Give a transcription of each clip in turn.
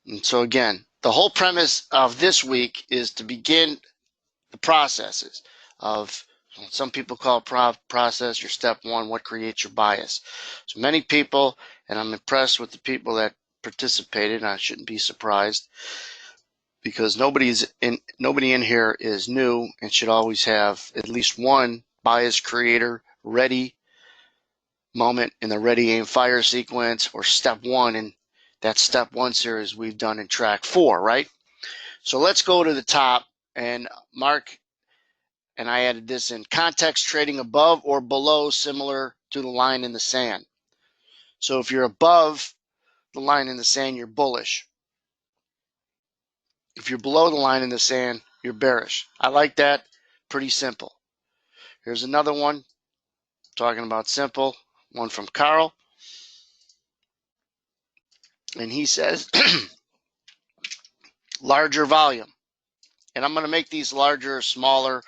And so again, the whole premise of this week is to begin the processes of, some people call it process, your step one, what creates your bias. So many people, and I'm impressed with the people that participated, and I shouldn't be surprised, because nobody in here is new and should always have at least one bias creator ready moment in the ready aim fire sequence, or step one in that step one series we've done in track 4, right? So let's go to the top, and Mark and I added this in: context trading above or below similar to the line in the sand. So if you're above the line in the sand, you're bullish. If you're below the line in the sand, you're bearish. I like that. Pretty simple. Here's another one talking about simple, one from Carl. And he says larger volume. And I'm going to make these larger or smaller.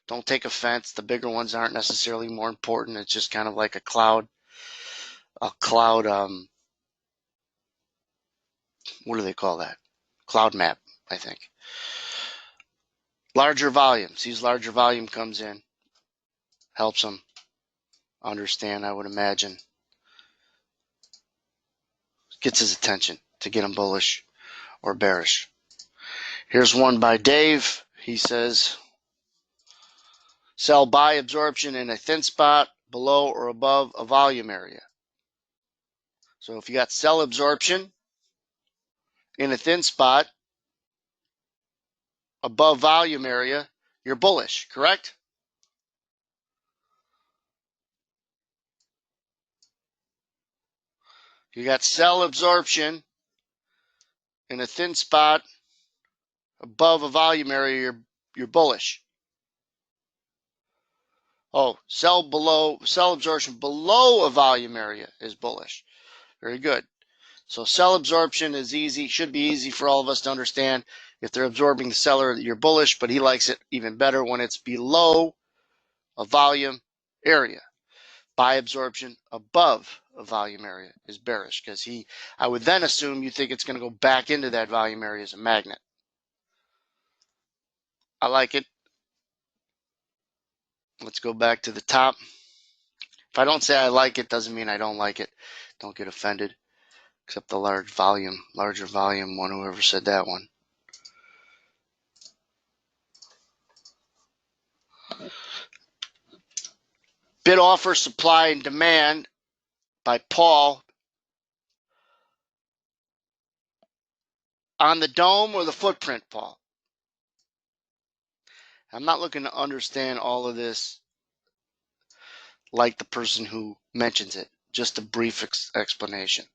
Don't take offense. The bigger ones aren't necessarily more important. It's just kind of like a cloud, what do they call that? Cloud map, I think. Larger volume. Sees larger volume comes in. Helps them understand, I would imagine. Gets his attention to get him bullish or bearish. Here's one by Dave. He says, sell buy absorption in a thin spot below or above a volume area. So if you got sell absorption in a thin spot above volume area, you're bullish, correct? You got sell absorption in a thin spot above a volume area, you're bullish. Oh, sell absorption below a volume area is bullish. Very good. So sell absorption is easy, should be easy for all of us to understand. If they're absorbing the seller, you're bullish, but he likes it even better when it's below a volume area. Buy absorption above a volume area is bearish, because I would then assume you think it's going to go back into that volume area as a magnet. I like it. Let's go back to the top. If I don't say I like it, doesn't mean I don't like it. Don't get offended. Except the larger volume one, whoever said that one. Bid offer, supply, and demand by Paul. On the dome or the footprint, Paul? I'm not looking to understand all of this like the person who mentions it. Just a brief explanation.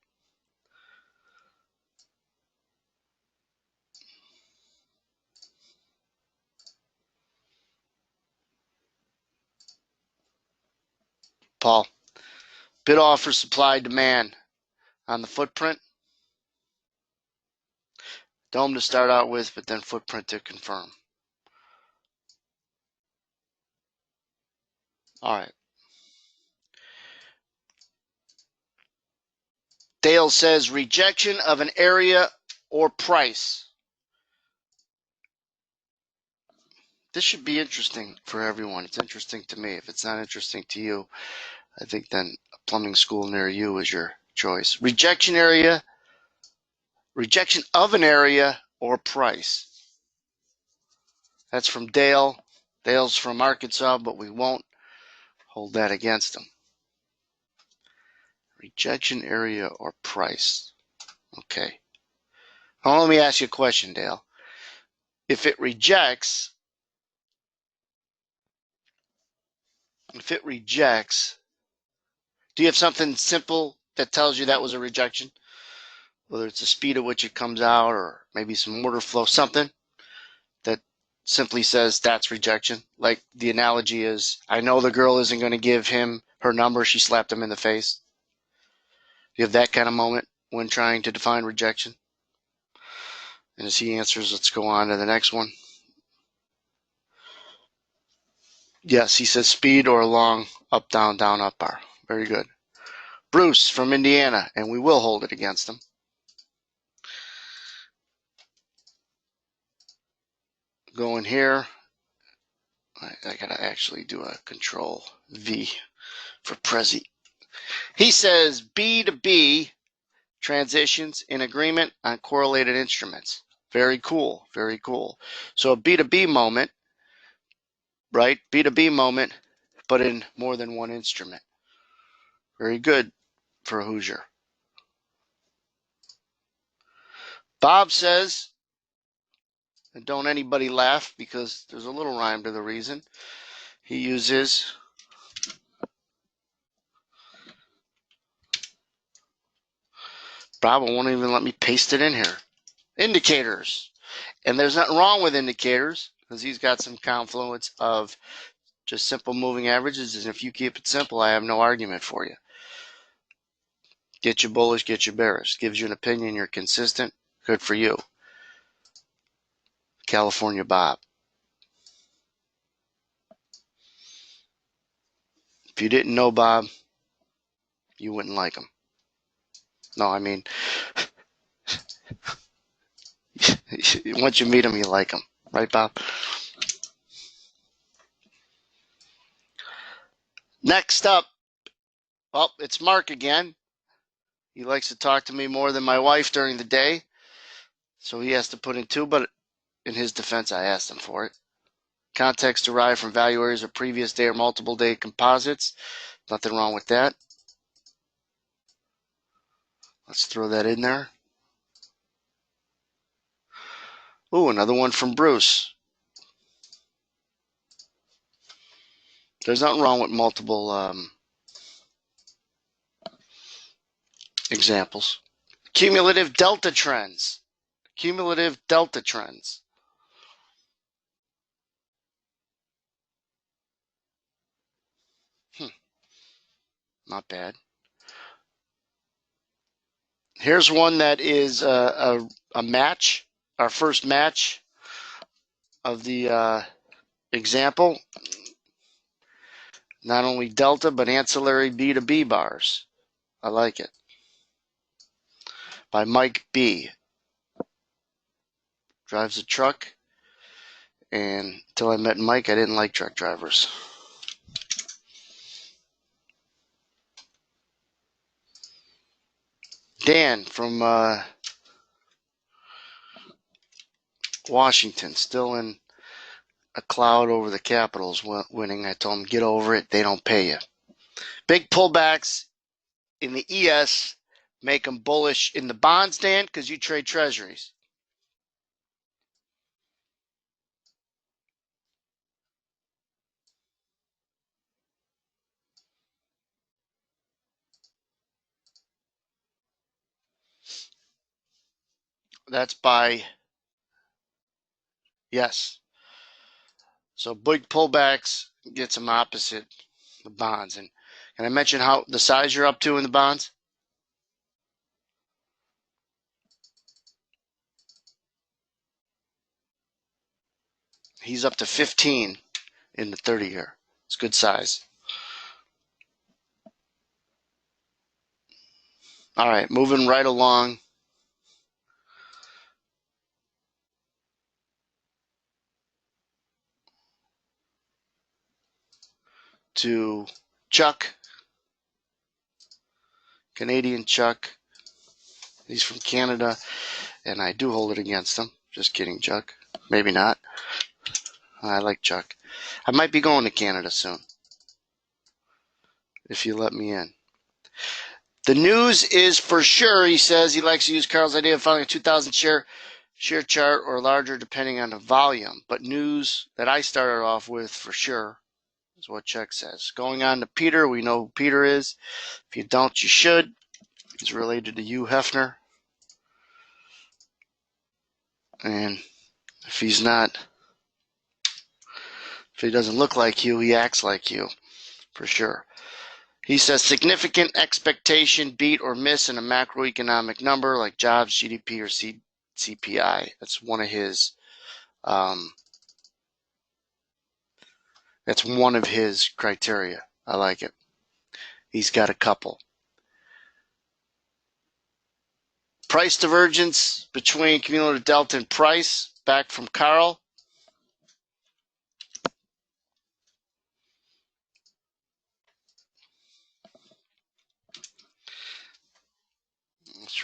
Paul, bid offer, supply, demand on the footprint. Dome to start out with, but then footprint to confirm. All right. Dale says rejection of an area or price. This should be interesting for everyone. It's interesting to me. If it's not interesting to you, I think then a plumbing school near you is your choice. Rejection of an area or price. That's from Dale. Dale's from Arkansas, but we won't hold that against him. Rejection area or price. Okay. Now let me ask you a question, Dale. If it rejects, do you have something simple that tells you that was a rejection? Whether it's the speed at which it comes out, or maybe some order flow, something that simply says that's rejection. Like the analogy is, I know the girl isn't going to give him her number, she slapped him in the face. Do you have that kind of moment when trying to define rejection? And as he answers, let's go on to the next one. Yes, he says speed or long, up, down, up, bar. Very good. Bruce from Indiana, and we will hold it against him. Go in here. I gotta actually do a control V for Prezi. He says B to B transitions in agreement on correlated instruments. Very cool, very cool. So a B2B moment, right? B2B moment, but in more than one instrument. Very good for a Hoosier. Bob says, and don't anybody laugh because there's a little rhyme to the reason. He uses Bob won't even let me paste it in here. Indicators. And there's nothing wrong with indicators because he's got some confluence of just simple moving averages. And if you keep it simple, I have no argument for you. Get you bullish, get you bearish. Gives you an opinion, you're consistent. Good for you. California Bob. If you didn't know Bob, you wouldn't like him. No, I mean, once you meet him, you like him. Right, Bob? Next up, well, it's Mark again. He likes to talk to me more than my wife during the day, so he has to put in two, but in his defense, I asked him for it. Context derived from value areas of previous day or multiple day composites. Nothing wrong with that. Let's throw that in there. Ooh, another one from Bruce. There's nothing wrong with multiple examples. Cumulative delta trends. Cumulative delta trends. Not bad. Here's one that is a match. Our first match of the example. Not only delta, but ancillary B2B bars. I like it. By Mike B. Drives a truck. And until I met Mike, I didn't like truck drivers. Dan from Washington, still in a cloud over the Capitals winning. I told him, get over it. They don't pay you. Big pullbacks in the ES make them bullish in the bonds, Dan, because you trade treasuries. That's by, yes. So big pullbacks get some opposite the bonds. And can I mention how the size you're up to in the bonds? He's up to 15 in the 30 year. It's good size. All right, moving right along to Chuck, Canadian Chuck. He's from Canada, and I do hold it against him. Just kidding, Chuck. Maybe not. I like Chuck. I might be going to Canada soon, if you let me in. The news is for sure, he says he likes to use Carl's idea of finding a 2,000 share chart or larger depending on the volume. But news that I started off with for sure is what Chuck says. Going on to Peter, we know who Peter is. If you don't, you should. He's related to Hugh Hefner. And if he's not, if he doesn't look like you, he acts like you, for sure. He says significant expectation beat or miss in a macroeconomic number like jobs, GDP, or CPI. That's one of his. That's one of his criteria. I like it. He's got a couple. Price divergence between cumulative delta and price. Back from Carl.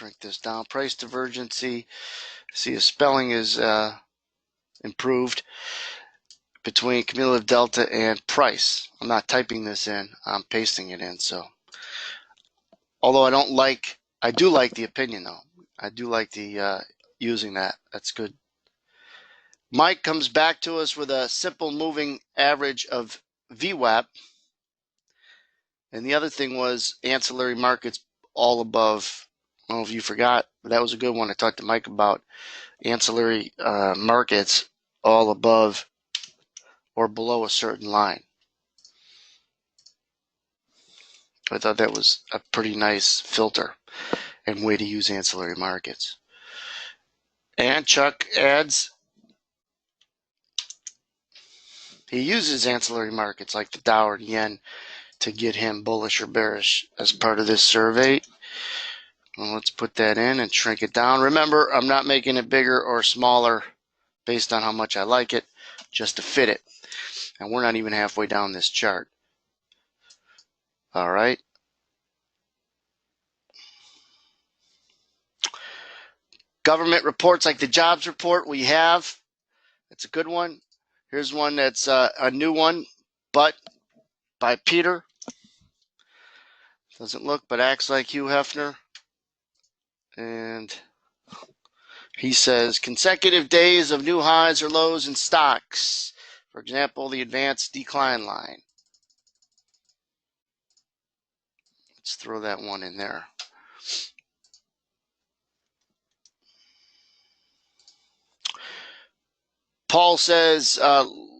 shrink this down. Price divergency. See, the spelling is improved between cumulative delta and price. I'm not typing this in, I'm pasting it in. So, although I do like the opinion though. I do like the using that. That's good. Mike comes back to us with a simple moving average of VWAP. And the other thing was ancillary markets all above. I don't know if you forgot, but that was a good one. I talked to Mike about ancillary markets all above or below a certain line. I thought that was a pretty nice filter and way to use ancillary markets. And Chuck adds, he uses ancillary markets like the Dow or the yen to get him bullish or bearish as part of this survey. Well, let's put that in and shrink it down. Remember, I'm not making it bigger or smaller based on how much I like it, just to fit it. And we're not even halfway down this chart. All right. Government reports like the jobs report we have. It's a good one. Here's one that's a new one, but by Peter. Doesn't look but acts like Hugh Hefner. And he says consecutive days of new highs or lows in stocks. For example, the advanced decline line. Let's throw that one in there. Paul says,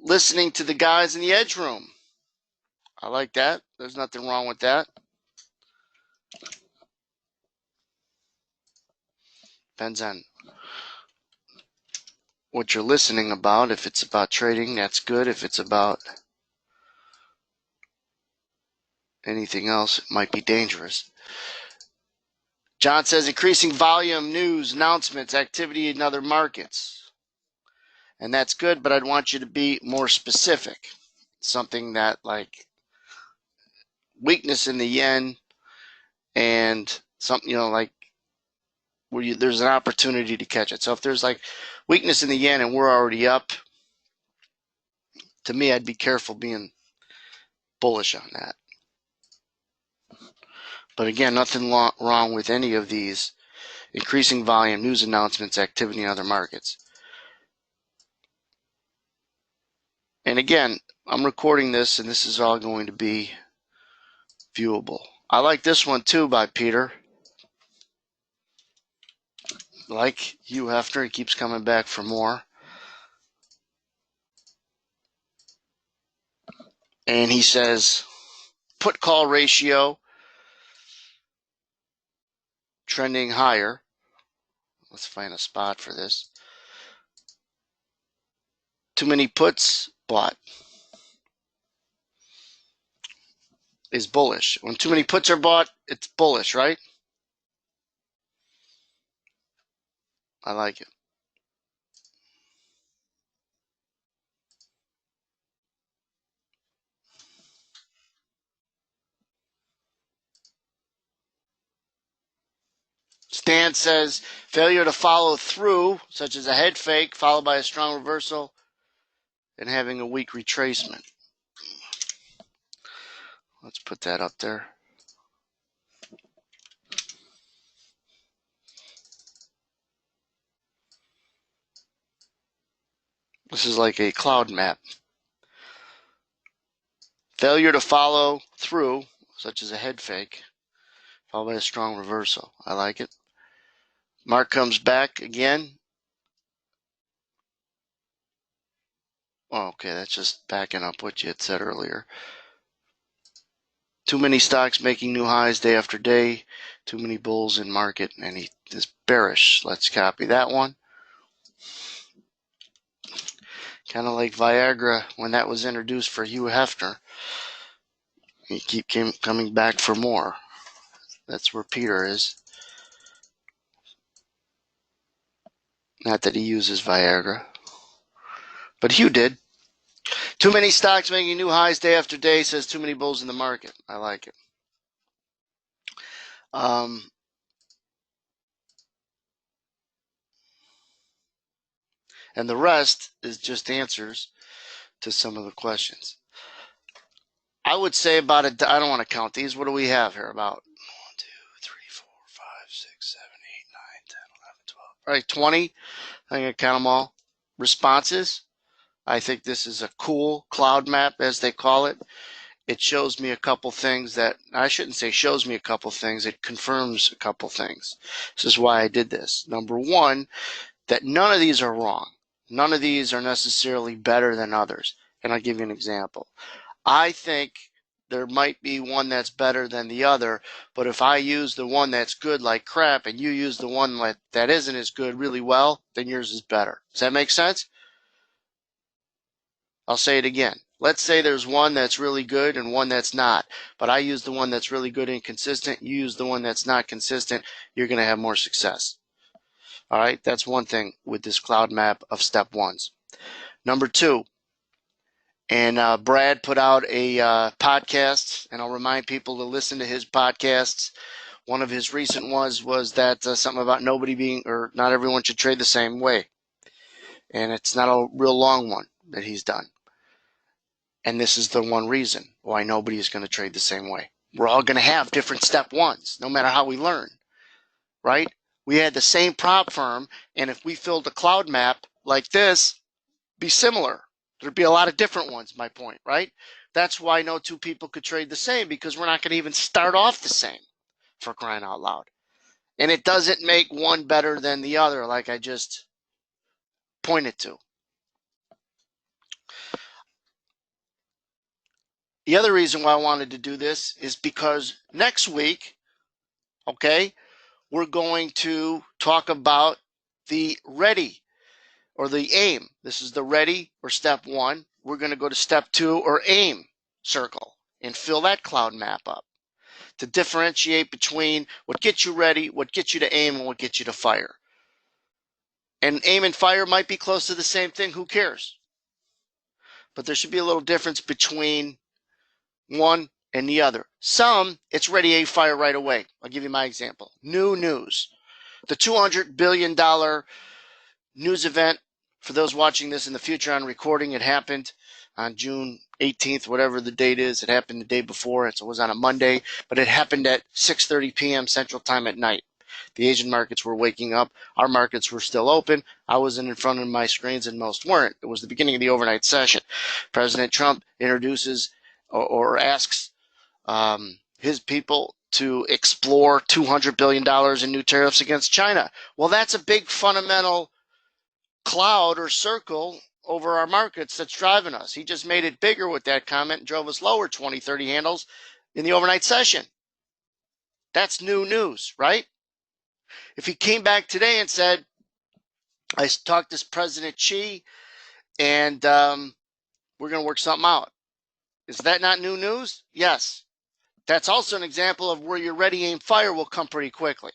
listening to the guys in the edge room. I like that. There's nothing wrong with that. Depends on what you're listening about. If it's about trading, that's good. If it's about anything else, it might be dangerous. John says increasing volume, news, announcements, activity in other markets. And that's good, but I'd want you to be more specific. Something that like weakness in the yen and something, like where there's an opportunity to catch it. So if there's like weakness in the yen and we're already up, to me, I'd be careful being bullish on that. But again, nothing wrong with any of these. Increasing volume, news announcements, activity in other markets. And again, I'm recording this, and this is all going to be viewable. I like this one too by Peter. Like Hugh Hefner, he keeps coming back for more. And he says, put call ratio trending higher. Let's find a spot for this. Too many puts, bought. Is bullish. When too many puts are bought, it's bullish, right? I like it. Stan says failure to follow through, such as a head fake followed by a strong reversal and having a weak retracement. Let's put that up there. This is like a cloud map. Failure to follow through, such as a head fake, followed by a strong reversal. I like it. Mark comes back again. Oh, okay, that's just backing up what you had said earlier. Too many stocks making new highs day after day. Too many bulls in market, and he is bearish. Let's copy that one. Kind of like Viagra when that was introduced for Hugh Hefner. He keep coming back for more. That's where Peter is. Not that he uses Viagra, but Hugh did. Too many stocks making new highs day after day, says too many bulls in the market. I like it. And the rest is just answers to some of the questions. I would say about I don't want to count these. What do we have here? About 1, 2, 3, 4, 5, 6, 7, 8, 9, 10, 11, 12. All right, 20. I'm going to count them all. Responses. I think this is a cool cloud map, as they call it. It shows me a couple things that, I shouldn't say shows me a couple things, it confirms a couple things. This is why I did this. Number one, that none of these are wrong. None of these are necessarily better than others. And I'll give you an example. I think there might be one that's better than the other, but if I use the one that's good like crap and you use the one that isn't as good really well, then yours is better. Does that make sense? I'll say it again. Let's say there's one that's really good and one that's not, but I use the one that's really good and consistent. You use the one that's not consistent. You're going to have more success. All right, that's one thing with this cloud map of step ones. Number two, and Brad put out a podcast, and I'll remind people to listen to his podcasts. One of his recent ones was that something about not everyone should trade the same way. And it's not a real long one that he's done. And this is the one reason why nobody is going to trade the same way. We're all going to have different step ones, no matter how we learn, right? We had the same prop firm, and if we filled a cloud map like this, be similar. There'd be a lot of different ones, my point, right? That's why no two people could trade the same, because we're not going to even start off the same, for crying out loud. And it doesn't make one better than the other, like I just pointed to. The other reason why I wanted to do this is because next week, okay, we're going to talk about the ready or the aim. This is the ready or step one. We're going to go to step two or aim circle and fill that cloud map up to differentiate between what gets you ready, what gets you to aim, and what gets you to fire. And aim and fire might be close to the same thing. Who cares? But there should be a little difference between one and the other. Some, it's ready, aim, fire right away. I'll give you my example. New news. The $200 billion news event, for those watching this in the future on recording, it happened on June 18th, whatever the date is. It happened the day before. It was on a Monday, but it happened at 6:30 p.m. Central Time at night. The Asian markets were waking up. Our markets were still open. I wasn't in front of my screens and most weren't. It was the beginning of the overnight session. President Trump introduces or asks his people to explore $200 billion in new tariffs against China. Well, that's a big fundamental cloud or circle over our markets that's driving us. He just made it bigger with that comment and drove us lower 20, 30 handles in the overnight session. That's new news, right? If he came back today and said, I talked to President Xi and we're going to work something out. Is that not new news? Yes. That's also an example of where your ready, aim, fire will come pretty quickly.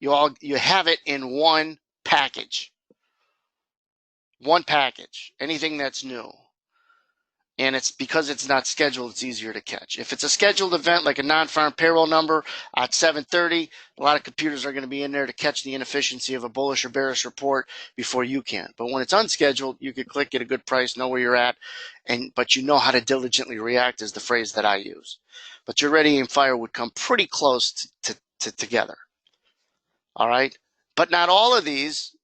You have it in one package. One package. Anything that's new. And it's because it's not scheduled, it's easier to catch. If it's a scheduled event like a non-farm payroll number at 7:30, a lot of computers are going to be in there to catch the inefficiency of a bullish or bearish report before you can. But when it's unscheduled, you could click, get a good price, know where you're at, but you know how to diligently react is the phrase that I use. But your ready, aim, fire would come pretty close to together. All right? But not all of these,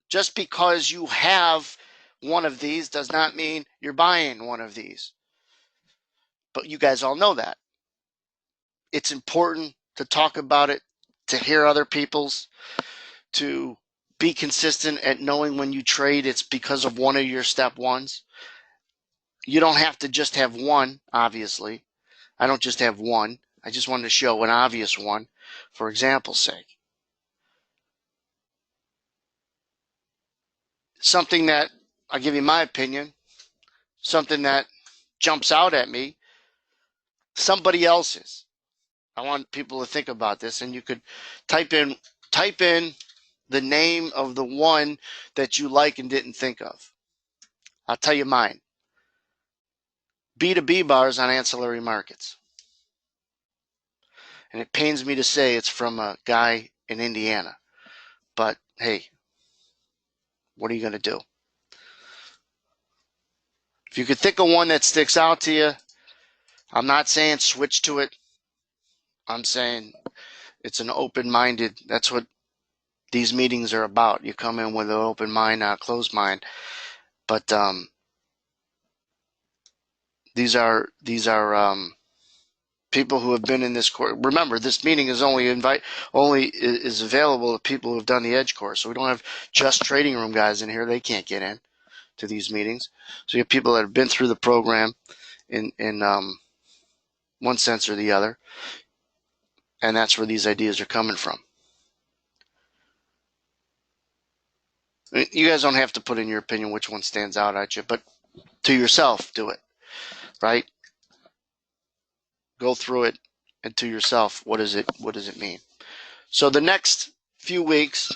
just because you have one of these does not mean you're buying one of these. But you guys all know that. It's important to talk about it, to hear other people's, to be consistent at knowing when you trade, it's because of one of your step ones. You don't have to just have one, obviously. I don't just have one. I just wanted to show an obvious one for example's sake. Something that, I'll give you my opinion, something that jumps out at me, somebody else's. I want people to think about this, and you could type in the name of the one that you like and didn't think of. I'll tell you mine. B2B bars on ancillary markets. And it pains me to say it's from a guy in Indiana. But hey, what are you going to do? If you could think of one that sticks out to you, I'm not saying switch to it. I'm saying it's an open-minded. That's what these meetings are about. You come in with an open mind, not a closed mind. But these are people who have been in this course. Remember, this meeting is only is available to people who have done the Edge course. So we don't have just trading room guys in here. They can't get in to these meetings. So you have people that have been through the program in one sense or the other, and that's where these ideas are coming from. You guys don't have to put in your opinion which one stands out at you, but to yourself, do it, right? Go through it, and to yourself, what does it mean? So the next few weeks,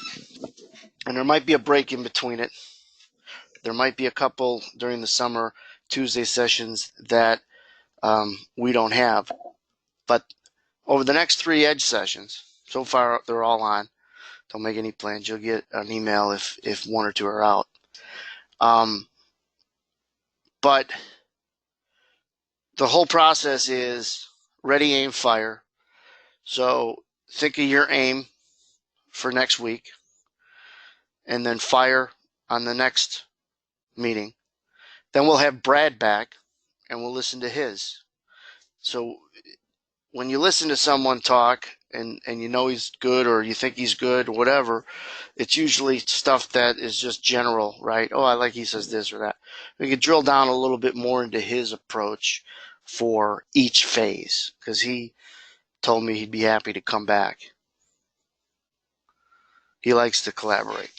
and there might be a break in between it. There might be a couple during the summer Tuesday sessions that we don't have, but over the next 3 Edge sessions, so far they're all on. Don't make any plans. You'll get an email if 1 or 2 are out. But the whole process is ready, aim, fire. So think of your aim for next week, and then fire on the next meeting. Then we'll have Brad back, and we'll listen to his. So when you listen to someone talk and you know he's good or you think he's good or whatever, it's usually stuff that is just general, right? Oh, I like he says this or that. We could drill down a little bit more into his approach for each phase, because he told me he'd be happy to come back. He likes to collaborate.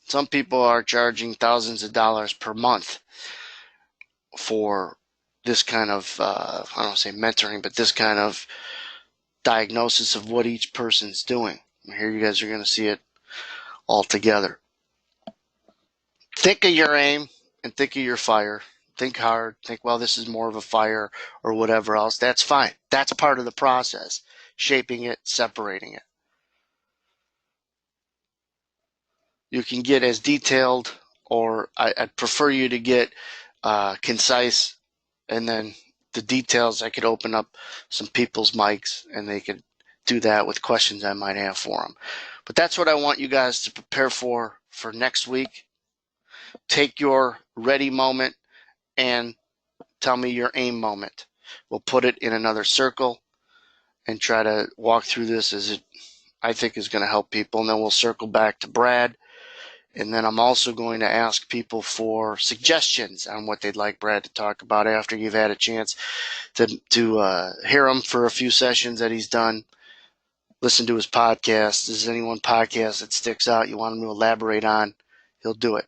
Some people are charging thousands of dollars per month for this kind of, I don't say mentoring, but this kind of diagnosis of what each person's doing. Here you guys are going to see it all together. Think of your aim and think of your fire. Think hard. Think, well, this is more of a fire or whatever else. That's fine. That's part of the process. Shaping it, separating it. You can get as detailed, or I'd prefer you to get concise, and then the details, I could open up some people's mics and they could do that with questions I might have for them. But that's what I want you guys to prepare for next week. Take your ready moment and tell me your aim moment. We'll put it in another circle and try to walk through this as it, I think, is going to help people. And then we'll circle back to Brad. And then I'm also going to ask people for suggestions on what they'd like Brad to talk about after you've had a chance to hear him for a few sessions that he's done. Listen to his podcast. Is there any one podcast that sticks out you want him to elaborate on? He'll do it.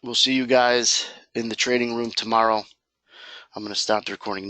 We'll see you guys in the trading room tomorrow. I'm going to stop the recording